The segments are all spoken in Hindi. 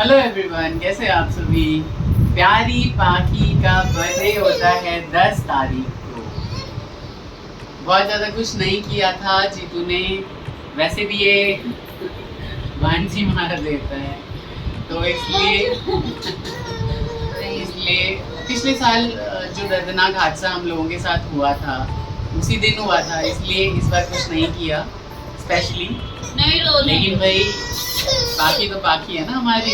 हेलो एवरीवन, कैसे आप सभी। प्यारी पाखी का बर्थडे होता है 10 तारीख को। बहुत ज़्यादा कुछ नहीं किया था जीतू ने, वैसे भी ये वांसी मार देता है तो इसलिए पिछले साल जो दर्दनाक हादसा हम लोगों के साथ हुआ था उसी दिन हुआ था, इसलिए इस बार कुछ नहीं किया स्पेशली। लेकिन भाई पाखी तो पाखी है ना हमारी,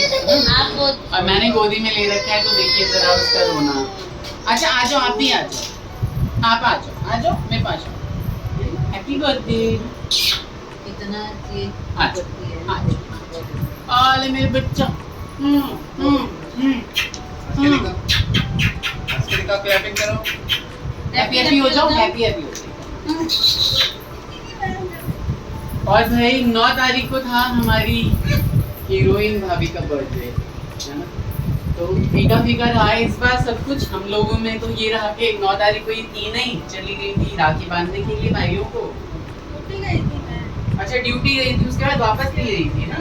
और मैंने गोदी में ले रखा है तो देखिए जरा उसका रोना। अच्छा आ जाओ, आप भी आ जाओ, आप आ जाओ मेरे पास। Happy birthday. इतना आले मेरे बच्चा। क्लैपिंग करो, हैप्पी हो जाओ, हैप्पी हो जाओ। और भाई 9 तारीख को था हमारी हीरोइन भाभी का बर्थडे, है ना, तो फीका फीका रहा इस बार सब कुछ हम लोगों में। तो ये रहा कि 9 तारीख को ये तीनों चली गई थी राखी बांधने के लिए भाइयों को। ड्यूटी गई थी मैं। अच्छा ड्यूटी गई थी, उसके बाद वापस नहीं आई थी ना,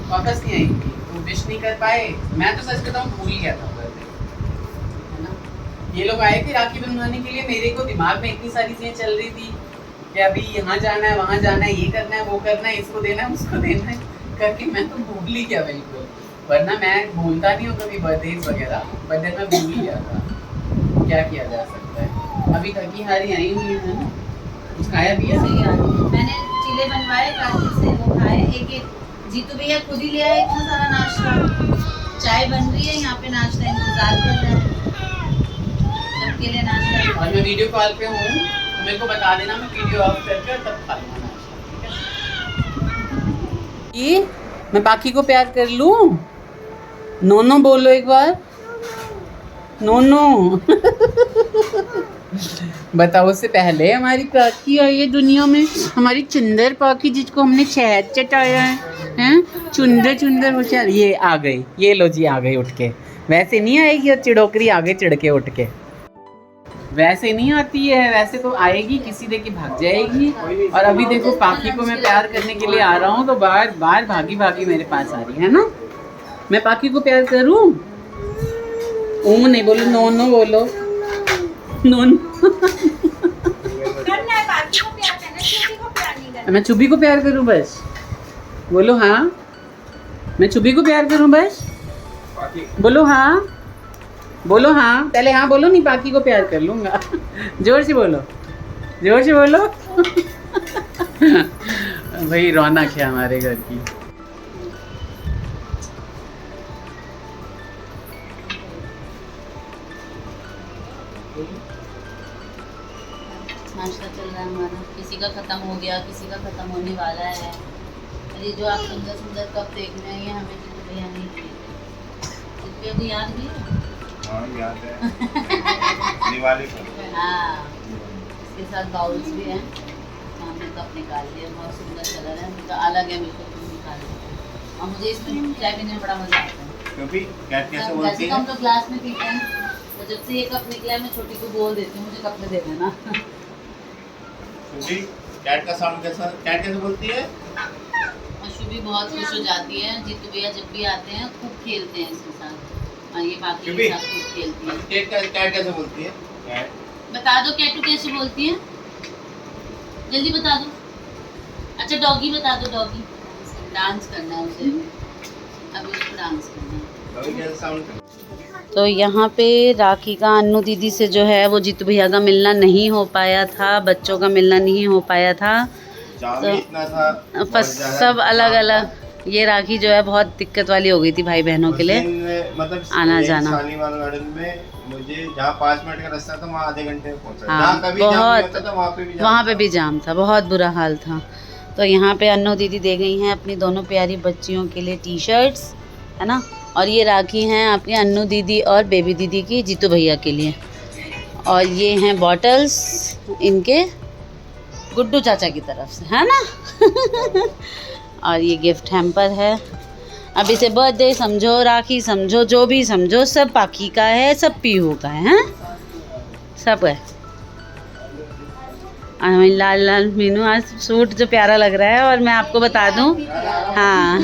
वापस नहीं आई थी तो विश नहीं कर पाए। मैं तो सच बताऊं भूल गया था बर्थडे, है ना। ये लोग आए थे राखी बंधवाने के लिए, मेरे को दिमाग में इतनी सारी चीजें चल रही थी कि अभी यहाँ जाना है, वहाँ जाना है, ये करना है, वो करना है, इसको देना है, उसको देना है करके मैं तो भूल ही गया बिल्कुल। वरना मैं भूलता नहीं हूँ कभी बर्थडे वगैरह, बर्थडे में भूल ही गया था। क्या किया जा सकता है, अभी थकी हारी आई हुई है ना। कुछ खाया पिया? मैंने चीले बनवाए काफी से, वो खाए। एक जीतू भैया खुद ही ले आए इतना सारा नाश्ता। चाय बन रही है यहाँ पे, नाश्ता इंतजार कर रहा है सबके लिए नाश्ता। और मैं वीडियो कॉल पे हूँ, मेरे को बता देना, मैं वीडियो ऑफ करके तब खा लूँगा नाश्ता। ये मैं पाखी को प्यार कर लूँ? नो बोलो एक बार, नो। बताओ, उससे पहले हमारी पाखी आई है दुनिया में, हमारी चुंदर पाखी जिसको हमने शहद चटाया है, चुंदर हो चल। ये आ गई, ये लो जी आ गई उठ के। वैसे नहीं आएगी और चिड़ोकरी आ गई चिड़ के उठ के, वैसे नहीं आती है। वैसे तो आएगी, किसी दे के भाग जाएगी। और अभी देखो पाखी को मैं प्यार करने के लिए आ रहा हूँ तो बार बार भागी भागी मेरे पास आ रही है ना। मैं पाखी को प्यार करूँ? ऊ नहीं बोलो, नो बोलो, नो। मैं चुबी को प्यार करूँ बस? बोलो हाँ, मैं चुबी को प्यार करूँ बस? बोलो हाँ, बोलो हाँ, पहले हाँ बोलो, नहीं पाखी को प्यार कर लूँगा। जोर से बोलो, जोर से बोलो। वही रौनक है हमारे घर की। नाश्ता चल रहा है हमारा, किसी का खत्म हो गया, किसी का खत्म होने वाला है। ये जो आप सुंदर सुंदर कप देख रहे हैं ये हमें जीतू भैया नहीं दिए। को याद भी है? हाँ याद है। दिवाली पर। हाँ, इसके साथ बाउल्स भी हैं। हमने कप निकाल लिया, बहुत सुंदर कलर है, मुझे अलग है, बिल्कुल तुम निकाल लिया। और मुझे इसमें चाय पीने में बड़ा मजा आता है। क्योंकि कैट कैसे बोलती है? हम तो ग्लास में पीते हैं, तो जब से ये कप निकला है मैं छोटी को बोल देती हूँ मुझे कप में दे देना। शुभी, कैट का साउंड कैसा, कैट कैसे बोलती है? और शुभी बहुत खुश हो जाती है। जीतू भैया जब भी आते हैं खूब खेलते हैं इसके साथ, और ये बाकी के साथ खूब खेलती है। कैट कैसे बोलती है? कैट बता दो, कैटू कैसे बोलती है, जल्दी बता दो। अच्छा डॉगी बता दो, डॉगी डांस करना है उसे, अभी उसको डांस करना है। डॉगी कैसे साउंड? तो यहाँ पे राखी का अन्नू दीदी से जो है वो जीतू भैया का मिलना नहीं हो पाया था, बच्चों का मिलना नहीं हो पाया था। तो इतना था सब अलग अलग। ये राखी जो है बहुत दिक्कत वाली हो गई थी भाई बहनों के लिए, मतलब आना जाना। शालीमार गार्डन में मुझे जहाँ 5 मिनट का रास्ता था वहाँ आधे घंटे में पहुँचा। हाँ, कभी बहुत वहाँ पे भी जाम था, बहुत बुरा हाल था। तो यहाँ पे अन्नू दीदी दे गई हैं अपनी दोनों प्यारी बच्चियों के लिए टी शर्ट्स, है ना। और ये राखी हैं आपकी अन्नू दीदी और बेबी दीदी की जीतू भैया के लिए। और ये हैं बॉटल्स इनके गुड्डू चाचा की तरफ से, है ना। और ये गिफ्ट हैम्पर है। अब इसे बर्थडे समझो, राखी समझो, जो भी समझो, सब पाखी का है, सब पीहू का है, सब है। हमारी लाल लाल मीनू, आज सूट जो प्यारा लग रहा है। और मैं आपको बता दूं, हाँ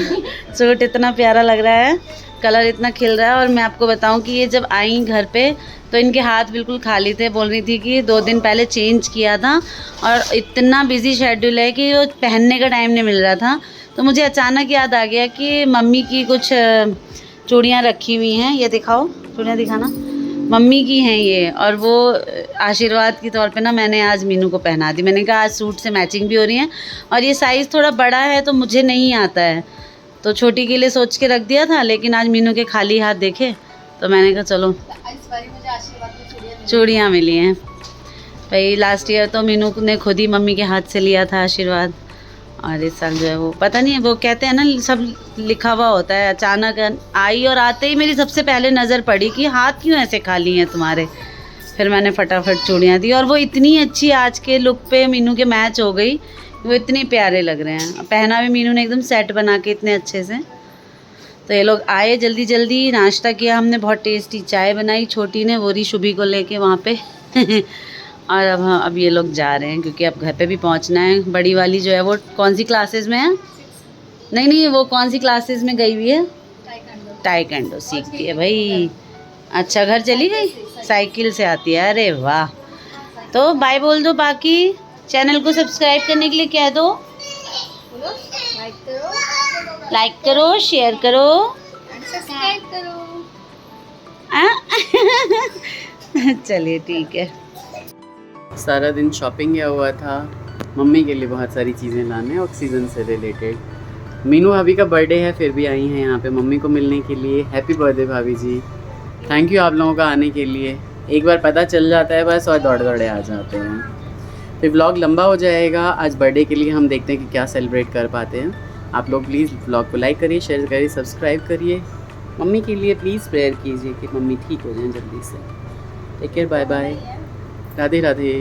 सूट इतना प्यारा लग रहा है, कलर इतना खिल रहा है। और मैं आपको बताऊं कि ये जब आई घर पे तो इनके हाथ बिल्कुल खाली थे। बोल रही थी कि 2 दिन पहले चेंज किया था और इतना बिजी शेड्यूल है कि वो पहनने का टाइम नहीं मिल रहा था। तो मुझे अचानक याद आ गया कि मम्मी की कुछ चूड़ियाँ रखी हुई हैं, ये दिखाओ, चूड़ियाँ दिखाना, मम्मी की हैं ये। और वो आशीर्वाद के तौर पे ना मैंने आज मीनू को पहना दी। मैंने कहा आज सूट से मैचिंग भी हो रही है और ये साइज़ थोड़ा बड़ा है तो मुझे नहीं आता है, तो छोटी के लिए सोच के रख दिया था। लेकिन आज मीनू के खाली हाथ देखे तो मैंने कहा चलो चूड़ियाँ मिली हैं भाई। लास्ट ईयर तो मीनू ने खुद ही मम्मी के हाथ से लिया था आशीर्वाद, और इस साल जो है वो पता नहीं, वो कहते हैं ना सब लिखा हुआ होता है। अचानक आई और आते ही मेरी सबसे पहले नज़र पड़ी कि हाथ क्यों ऐसे खाली हैं तुम्हारे। फिर मैंने फटाफट चूड़ियाँ दी और वो इतनी अच्छी आज के लुक पे मीनू के मैच हो गई, वो इतने प्यारे लग रहे हैं। पहना भी मीनू ने एकदम सेट बना के इतने अच्छे से। तो ये लोग आए जल्दी जल्दी, नाश्ता किया हमने, बहुत टेस्टी चाय बनाई छोटी ने, वो शुभी को लेके वहाँ पे और अब ये लोग जा रहे हैं क्योंकि अब घर पे भी पहुँचना है। बड़ी वाली जो है वो कौन सी क्लासेस में है? नहीं वो कौन सी क्लासेस में गई हुई है? टाइकेंडो सीखती है भाई। अच्छा घर चली गई, साइकिल से आती है, अरे वाह। तो बाय बोल दो, बाकी चैनल को सब्सक्राइब करने के लिए कह दो, लाइक करो, शेयर करो, सब्सक्राइब करो। चलिए ठीक है। सारा दिन शॉपिंग किया हुआ था, मम्मी के लिए बहुत सारी चीज़ें लाने ऑक्सीजन से रिलेटेड। मीनू भाभी का बर्थडे है, फिर भी आई हैं यहाँ पे मम्मी को मिलने के लिए। हैप्पी बर्थडे भाभी जी, थैंक यू आप लोगों का आने के लिए। एक बार पता चल जाता है बस और दौड़ दौड़े आ जाते हैं। फिर व्लॉग लंबा हो जाएगा। आज बर्थडे के लिए हम देखते हैं कि क्या सेलिब्रेट कर पाते हैं। आप लोग प्लीज़ व्लॉग को लाइक करिए, शेयर करिए, सब्सक्राइब करिए। मम्मी के लिए प्लीज़ प्रेयर कीजिए कि मम्मी ठीक हो जाएं जल्दी से। Take care, bye bye, Radhe Radhe.